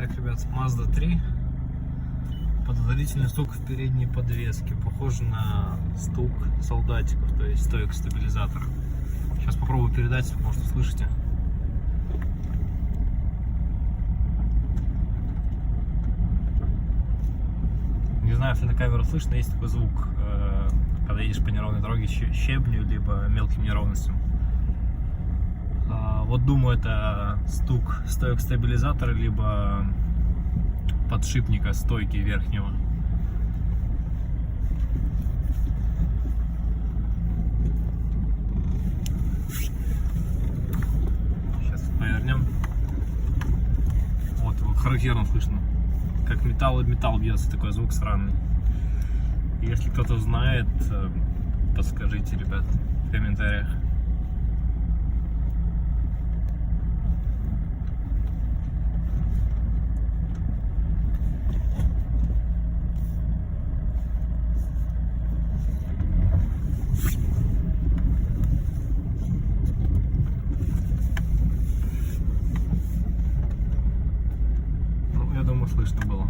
Так, ребят, Mazda 3. Подозрительный стук в передней подвеске. Похоже на стук солдатиков, то есть стоек стабилизатора. Сейчас попробую передать, может, услышите. Не знаю, если на камеру слышно, есть такой звук, когда едешь по неровной дороге щебню, либо мелким неровностям. Вот думаю, это стук стоек стабилизатора, либо подшипника стойки верхнего. Сейчас повернем. Вот характерно слышно, как металл об металл бьется, такой звук странный. Если кто-то знает, подскажите, ребят, в комментариях. Ну, я думаю, слышно было.